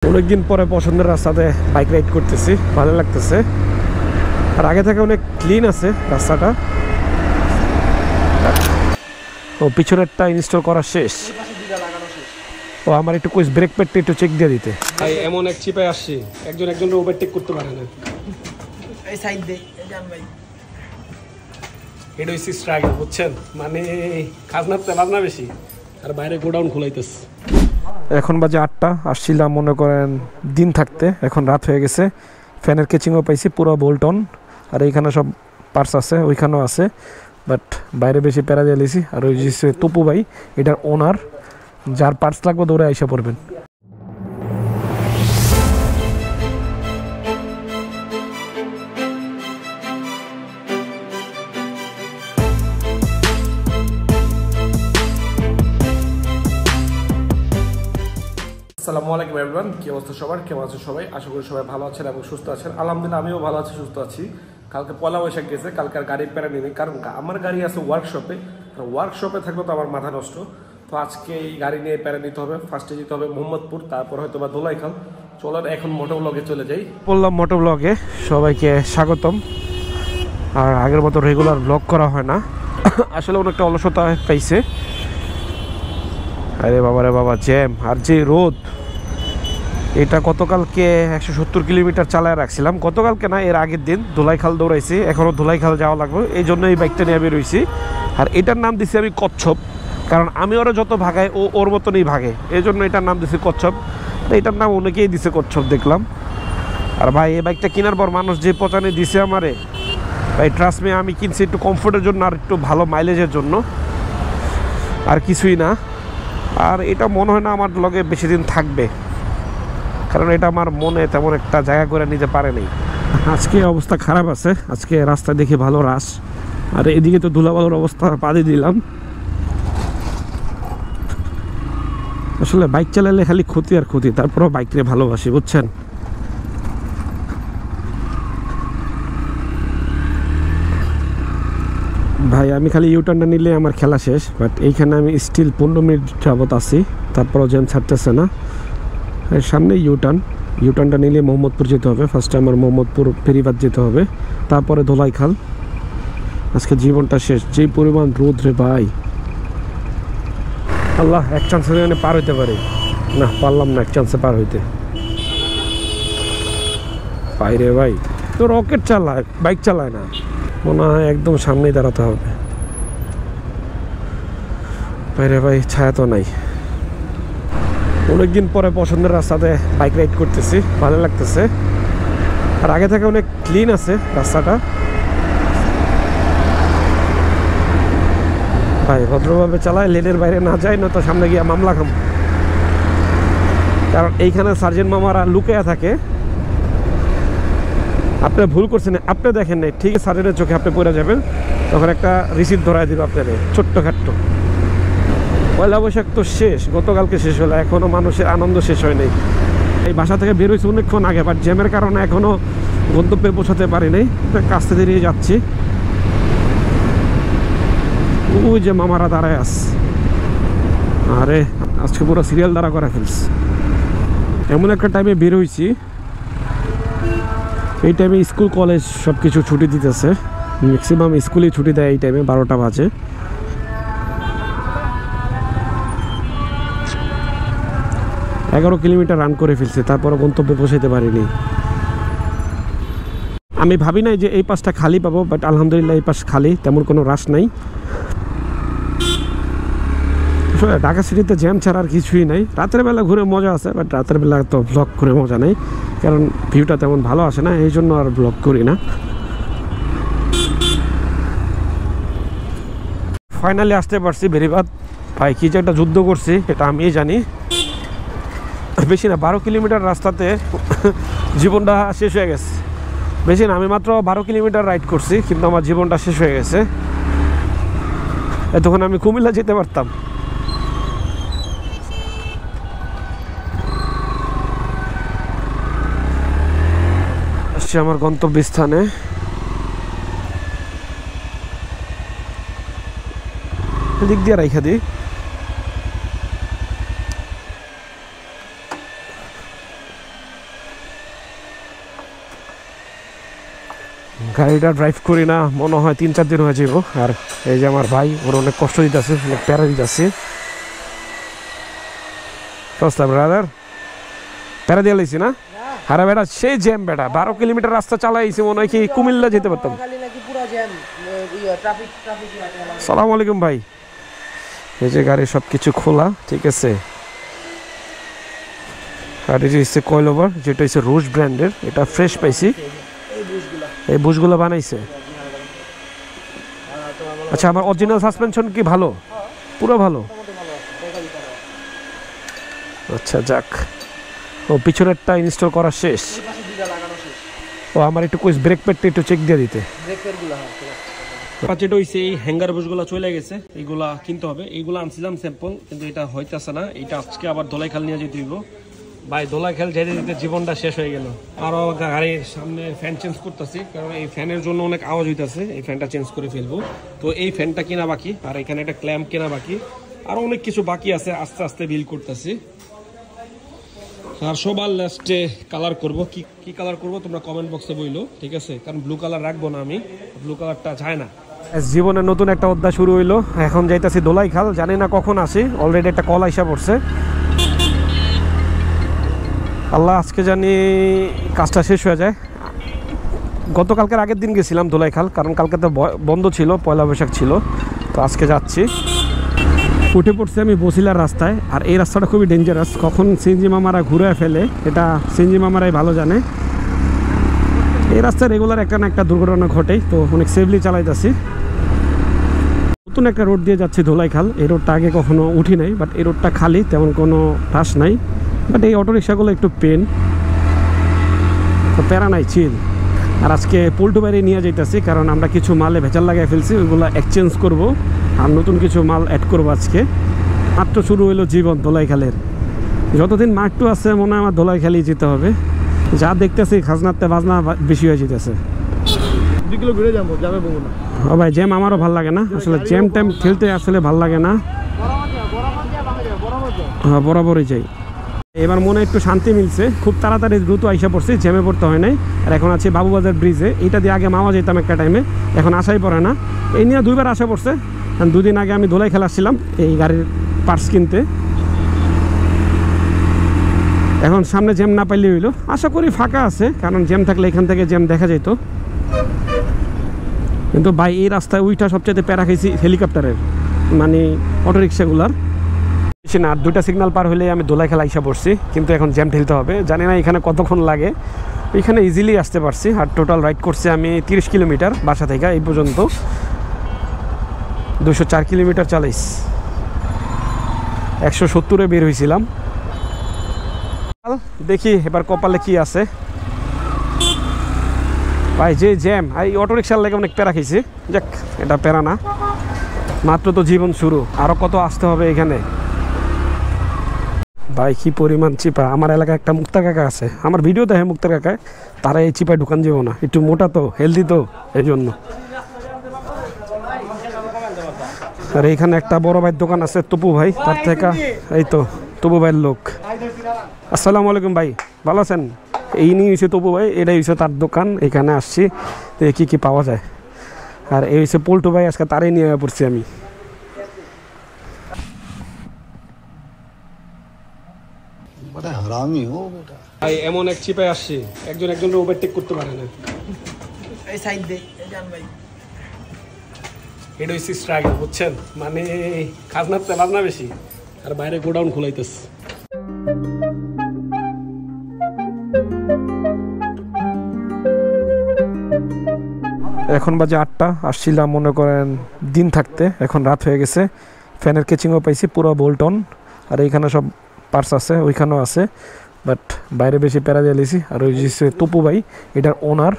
অনেকদিন পরে পছন্দের রাস্তাতে বাইক রাইড করতেছি, ভালো লাগতেছে। আর আগে থেকে অনেক ক্লিন আছে রাস্তাটা। ও পিছনেরটা ইনস্টল করা শেষ। ও আমার একটু কুইজ ব্রেক প্যাডটা একটু চেক দিয়ে দিতে। ভাই এমন এক চিপে আসছি, একজনের ওভারটেক করতে পারে না। এই সাইড দে জান ভাই, এটা হচ্ছে স্ট্রাগল, বুঝছেন? মানে খাজনাতে বাজনা বেশি আর বাইরে গোডাউন খোলাইতেছে। এখন বাজে 8টা, আসছিলাম মনে করেন দিন থাকতে, এখন রাত হয়ে গেছে। ফ্যানের কেচিংও পাইছি পুরো বোল্টন, আর এইখানে সব পার্টস আছে, ওইখানেও আছে, বাট বাইরে বেশি প্যারা দিয়ে লিছি। আর ওই যে তপু ভাই, এটার ওনার, যার পার্টস লাগবে দৌড়ে আইসা পড়বেন। আসসালামু আলাইকুম এভরিওয়ান, কি অবস্থা সবার, কেমন আছেন সবাই? আশা করি সবাই ভালো আছেন এবং সুস্থ আছেন। আলহামদুলিল্লাহ আমিও ভালো আছি, সুস্থ আছি। কালকে পয়লা বৈশাখ গেছে, কালকে আর গাড়ি প্যারা নেই, কারণ আমার গাড়ি আছে ওয়ার্কশপে। ওয়ার্কশপে থাকলে তো আমার মাথা নষ্ট। তো আজকে এই গাড়ি নিয়ে প্যারা নিতে হবে। ফার্স্টে যেতে হবে মোহাম্মদপুর, তারপর হয়তো বা ধোলাইখাল। চলার এখন মোটো ব্লগে চলে যাই। বললাম মোটো ব্লগে সবাইকে স্বাগতম। আর আগের মতো রেগুলার ব্লগ করা হয় না, আসলে অনেকটা অলসতা পাইছে। আরে বাবা রে বাবা, জ্যাম আর যে রোদ। এটা গতকালকে 170 কিলোমিটার চালায় রাখছিলাম, গতকালকে না এর আগের দিন। ধুলাইখাল দৌড়াইছি, এখনও ধুলাইখাল যাওয়া লাগবে, এই জন্য এই বাইকটা নিয়ে বেরোইছি। আর এটার নাম দিছি আমি কচ্ছপ, কারণ আমি ওরা যত ভাগাই ও ওর মতনই ভাগে, এই জন্য এটার নাম দিছি কচ্ছপ। এটার নাম অনেকেই দিছে কচ্ছপ দেখলাম। আর ভাই এই বাইকটা কেনার পর মানুষ যে পচানি দিছে আমারে, ভাই ট্রাস্ট মি, আমি কিনছি একটু কমফোর্টের জন্য আর একটু ভালো মাইলেজের জন্য, আর কিছুই না। আর এটা মনে হয় না আমার লগে বেশি দিন থাকবে, কারণ এটা আমার মনে তেমন একটা জায়গা করে নিতে পারে নাই। আজকে অবস্থা খারাপ আছে, আজকে রাস্তা দেখে ভালো রাশ। আর এদিকে তো ধুলাবালুর অবস্থা পাদি দিলাম। আসলে বাইক চালালে খালি ক্ষতি আর ক্ষতি, তারপরেও বাইককে ভালোবাসি, বুঝছেন? ভাই আমি খালি ইউটার্নটা নিলে আমার খেলা শেষ, বাট এইখানে আমি স্টিল 15 মিনিট যাবত আছি, তারপরও জ্যাম ছাড়তেছে না। সামনে ইউটার্নটা নিলে মোহাম্মদপুর যেতে হবে। ফার্স্টে আমার মোহাম্মদপুর ফেরিবাদ যেতে হবে, তারপরে ধোলাইখাল। আজকে জীবনটা শেষ, যেই পরিমাণ রোদ রে ভাই। আল্লাহ এক চান্সে যেন পার হইতে পারে, না পারলাম না এক চান্সে পার হইতে। বাইরে ভাই তো রকেট চালায়, বাইক চালায় না, মনে হয় একদম সামনেই দাঁড়াতে হবে। বাইরে ভাই ছায়া তো নাই। অনেকদিন পরে পছন্দের রাস্তাতে বাইক রাইড করতেছি, ভালো লাগতেছে। আর আগে থেকে অনেক ক্লিন আছে রাস্তাটা। ভাই ভদ্রভাবে চালায়, লেনের বাইরে না যায়, না তো সামনে গিয়ে মামলা খাম। কারণ এইখানে সার্জেন্ট মামারা লুকিয়ে থাকে। আপনি ভুল করছেন, আপনি দেখেন নাই, ঠিক আছে, সার্জেন্টের চোখে আপনি পড়ে যাবেন, তখন একটা রিসিপ্ট ধরাই দিবে আপনাদের, ছোট্টখাট্ট। পয়লা বৈশাখ তো শেষ, গতকালকে শেষ হলো, এখনও মানুষের আনন্দ শেষ হয় নাই। এই বাসা থেকে বেরোইছি অনেকক্ষণ আগে, বাট জ্যামের কারণে এখনও গন্তব্যে পৌঁছাতে পারি নাই, কাছতে দাঁড়িয়ে যাচ্ছি। ওই যে মামারা দাঁড়ায় আস, আরে আজকে পুরো সিরিয়াল দ্বারা করে ফেলছে। এমন একটা টাইমে বেরোইছি, এই টাইমে স্কুল কলেজ সব কিছু ছুটি দিতেছে, ম্যাক্সিমাম স্কুলেই ছুটি দেয় এই টাইমে, 12টা বাজে। এগারো কিলোমিটার রান করে ফেলছে, তারপরে গন্তব্যে পৌঁছাতে পারিনি। আমি ভাবি নাই যে এই পাশটা খালি পাবো, বাট আলহামদুলিল্লাহ এই পাশ খালি, তেমন কোনো রাশ নাই। ঢাকা সিটিতে জ্যাম ছাড়া আর কিছুই নাই। রাতের বেলা ঘুরে মজা আছে, বাট রাতের বেলা তো ব্লগ করে মজা নেই, কারণ ভিউটা তেমন ভালো আসে না, এই জন্য আর ব্লগ করি না। ফাইনালি আসতে পারছি বেরিবাদ। ভাই কি যে একটা যুদ্ধ করছি এটা আমি জানি। বেশি না, 12 কিলোমিটার রাস্তাতে জীবনটা শেষ হয়ে গেছে। বেশি না, আমি মাত্র 12 কিলোমিটার রাইড করছি, কিন্তু আমার জীবনটা শেষ হয়ে গেছে। তখন আমি কুমিল্লা যেতে পারতাম। আসছি আমার গন্তব্যস্থানে। দিক দিয়ে রাইখা দিই। গাড়িটা ড্রাইভ করি না মনে হয় 3-4 দিন হয়ে যাব। আর এই যে আমার ভাই, ওর অনেক কষ্ট দিতেছে, অনেক প্যারা দিতেছে। ব্রাদার প্যারা দিয়ে লাইছি না? আরে বেটা সেই জ্যাম বেটা, 12 কিলোমিটার রাস্তা চালাইছি, মনে হয় কি কুমিল্লা যেতে পারতাম। সালাম আলাইকুম ভাই। এই যে গাড়ি সব কিছু খোলা, ঠিক আছে। আর এটা হচ্ছে কয়েল ওভার, যেটা হচ্ছে রুশ ব্র্যান্ডের, এটা ফ্রেশ পাইছি। এই বুশগুলো বানাইছে। আচ্ছা, আমার অরিজিনাল সাসপেনশন কি ভালো? পুরো ভালো। আচ্ছা যাক, ও পিছনেরটা ইনস্টল করা শেষ। ও আমার একটু কুইজ ব্রেক প্যাডটা একটু চেক দিয়ে দিতে। যেটা হইছে এই হ্যাঙ্গার বুশগুলো চলে গেছে, এইগুলা কিনতে হবে। এইগুলো আনছিলাম স্যাম্পল, কিন্তু এটা হইতেছে না। এটা আজকে আবার দোলাইখাল নিয়ে যেতে হইব। ভাই দোলাইখাল যেতে যেতে জীবনটা শেষ হয়ে গেল। আরও গাড়ির সামনে ফ্যান চেঞ্জ করতেছি, কারণ এই ফ্যানের জন্য অনেক আওয়াজ হইতেছে। এই ফ্যানটা চেঞ্জ করে ফেলবো। তো এই ফ্যানটা কেনা বাকি, আর এখানে একটা ক্ল্যাম্প কেনা বাকি, আরও অনেক কিছু বাকি আছে, আস্তে আস্তে বিল করতেছি। আর সবার লাস্টে কালার করব। কি কালার করব তোমরা কমেন্ট বক্সে বইলো, ঠিক আছে? কারণ ব্লু কালার রাখবো না আমি, ব্লু কালারটা যায় না। জীবনের নতুন একটা অধ্যায় শুরু হইলো। এখন যাইতেছি দোলাইখাল, জানি না কখন আসি। অলরেডি একটা কল আইসা পড়ছে। আল্লাহ, আজকে জানি কাজটা শেষ হয়ে যায়। গতকালকের আগের দিন গেছিলাম দোলাইখাল, কারণ কালকে তো বন্ধ ছিল, পয়লা বৈশাখ ছিল। তো আজকে যাচ্ছি। উঠে পড়ছি আমি বসিলার রাস্তায়। আর এই রাস্তাটা খুবই ডেঞ্জারাস, কখন সিএনজি মামারা ঘুরে ফেলে এটা সিএনজি মামারাই ভালো জানে। এই রাস্তায় রেগুলার একটা না একটা দুর্ঘটনা ঘটেই, তো অনেক সেফলি চালাইতেছি। নতুন একটা রোড দিয়ে যাচ্ছি দোলাইখাল। এই রোডটা আগে কখনো উঠি নাই, বাট এই রোডটা খালি, তেমন কোনো রাশ নাই। বাট এই অটোরিক্সাগুলো একটু পেন, তো প্যারা নাই, চিল। আর আজকে পল্টু বাইরে নিয়ে যাইতেছি, কারণ আমরা কিছু মালে ভেজাল লাগাই ফেলছি, ওইগুলো এক্সচেঞ্জ করব আর নতুন কিছু মাল অ্যাড করবো আজকে। মাত্র শুরু হইলো জীবন দোলাইখালের। যতদিন মাঠটু আছে মনে হয় আমার দোলাইখালেই যেতে হবে। যা দেখতেছি খাজনাতে বাজনা বেশি হয়ে যেতেছে। 2 কিলো ঘুরে যাবো, যাবে বলবো না। ও ভাই, জ্যাম আমারও ভাল লাগে না আসলে। জ্যাম ট্যাম খেলতে আসলে ভাল লাগে না। হ্যাঁ, বরাবরই যাই। এবার মনে একটু শান্তি মিলছে, খুব তাড়াতাড়ি দ্রুত আইসা পড়ছি, জ্যামে পড়তে হয় নাই। আর এখন আছে বাবুবাজার ব্রিজে। এইটা দিয়ে আগে মামা যেতাম একটা টাইমে, এখন আসাই পড়ে না। এই নিয়ে 2বার আসা পড়ছে। 2 দিন আগে আমি দোলাইখাল আসছিলাম এই গাড়ির পার্টস কিনতে। এখন সামনে জ্যাম না পাইলে হইলো। আশা করি ফাঁকা আছে, কারণ জ্যাম থাকলে এখান থেকে জ্যাম দেখা যেত। কিন্তু ভাই এই রাস্তায় ওইটা সবচেয়ে প্যারা খাইছি হেলিকপ্টারের, মানে অটোরিক্সাগুলার। না, আর 2টা সিগন্যাল পার হলে আমি দোলাইখাল আইসা পড়ছি, কিন্তু এখন জ্যাম ঠেলতে হবে। জানি না এখানে কতক্ষণ লাগে। এখানে ইজিলি আসতে পারছি। আর টোটাল রাইড করছি আমি 30 কিলোমিটার বাসা থেকে এই পর্যন্ত। 204 কিলোমিটার চালাইছি। 170-এ বের হয়েছিলাম। দেখি এবার কপালে কি আছে। ভাই যে জ্যাম, এই অটোরিক্সার লাগে অনেক প্যারা খাইছি। যাক, এটা প্যারা না, মাত্র তো জীবন শুরু। আরও কত আসতে হবে এখানে। ভাই কি পরিমাণ চিপা। আমার এলাকায় একটা মুক্তার কাকা আছে, আমার ভিডিও দেখে মুক্তার কাকায়, তারা এই চিপায় ঢুকান যাবো না। একটু মোটা তো, হেলদি তো, এই জন্য। আর এইখানে একটা বড় ভাইয়ের দোকান আছে, তপু ভাই, তার থেকে এই তো তপু ভাইয়ের লোক। আসসালামু আলাইকুম ভাই, ভালো আছেন? এই নিয়ে হয়েছে তপু ভাই, এটাই হয়েছে তার দোকান। এখানে আসছি, কি কি পাওয়া যায়। আর এই হচ্ছে পল্টু ভাই, আজকে তারাই নিয়ে পড়ছি আমি। ভাই এমন এক চিপায় আসছি, একজনের ওভারটেক করতে পারে না। এই সাইড দে, এই জান ভাই। এটা হচ্ছে স্ট্রাগল, বুঝছেন? মানে খাজনার তেলার না বেশি, আর বাইরে গোডাউন খোলাইতেছে। এখন বাজে 8টা। আসছিলাম মনে করেন দিন থাকতে, এখন রাত হয়ে গেছে। ফ্যানের কেচিংও পাইছি, পুরো বোল্টন। আর এইখানে সব পার্টস আছে, ওইখানেও আছে, বাট বাইরে বেশি প্যারা দিয়ে লিছি। আর ওই যে তপু ভাই, এটার ওনার,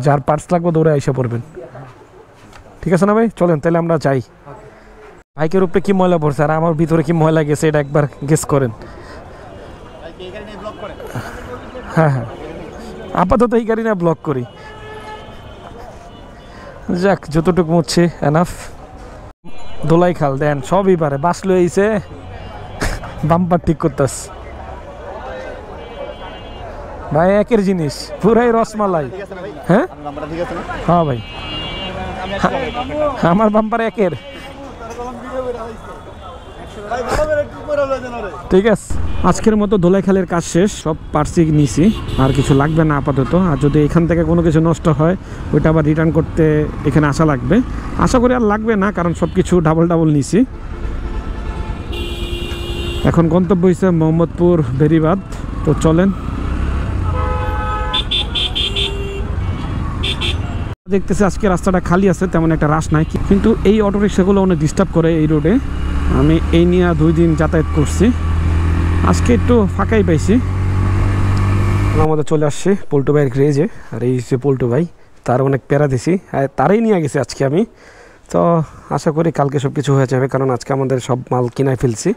যার পার্টস লাগবে দৌড়ে আইসা পড়বেন। ঠিক আছে না ভাই? চলেন তাহলে আমরা যাই। বাইকের উপরে কি ময়লা পড়ছে আর আমার ভিতরে কি ময়লা গেছে, এটা একবার গেস করেন। হ্যাঁ হ্যাঁ, আপাতত এই গাড়ি না ব্লক করি। যাক, যতটুকু মুছছি এনাফ। দোলাইখাল দেন সবই পারে, বাস লইছে, বাম্পার ঠিক করতেছে। ভাই একের জিনিস পুরাই রসমালাই। হ্যাঁ হ্যাঁ ভাই, আমার বাম্পার একের। ঠিক আছে, আজকের মতো ধোলাইখালের কাজ শেষ, সব পার্সি নিছি, আর কিছু লাগবে না আপাতত। আর যদি এখান থেকে কোনো কিছু নষ্ট হয় ওইটা আবার রিটার্ন করতে এখানে আসা লাগবে। আশা করি আর লাগবে না, কারণ সব কিছু ডাবল নিছি। এখন গন্তব্য হয়েছে মোহাম্মদপুর বেরিবাদ। তো চলেন, দেখতেছি আজকে রাস্তাটা খালি আছে, তেমন একটা রাশ নাই, কিন্তু এই অটোরিক্সাগুলো অনেক ডিস্টার্ব করে এই রোডে। আমি এই নিয়ে 2 দিন যাতায়াত করছি, আজকে একটু ফাঁকাই পাইছি। আমাদের চলে আসছে পল্টু ভাইয়ের গ্রেজে, আর এই হচ্ছে পল্টু ভাই, তার অনেক প্যারা দিছি, তারাই নিয়ে গেছে আজকে আমি। তো আশা করি কালকে সব কিছু হয়ে যাবে, কারণ আজকে আমাদের সব মাল কিনায় ফেলছি।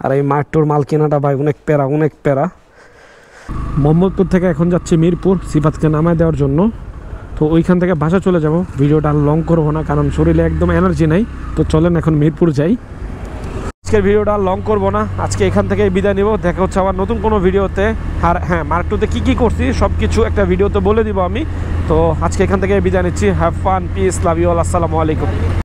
আর এই মাঠটোর মাল কেনাটা ভাই অনেক প্যারা। মোহাম্মদপুর থেকে এখন যাচ্ছি মিরপুর সিফাতকে নামায় দেওয়ার জন্য। তো ওইখান থেকে বাসা চলে যাব, ভিডিওটা আর লং করবো না, কারণ শরীরে একদম এনার্জি নাই। তো চলেন এখন মিরপুর যাই। আজকের ভিডিওটা লং করবো না, আজকে এখান থেকে বিদায় নিব। দেখা হচ্ছে আবার নতুন কোনো ভিডিওতে। আর হ্যাঁ, মার্ক টুতে কী করছি সব কিছু একটা ভিডিওতে বলে দিব আমি। তো আজকে এখান থেকে বিদায় নিচ্ছি। Have fun, peace, love you all, আসসালামু আলাইকুম।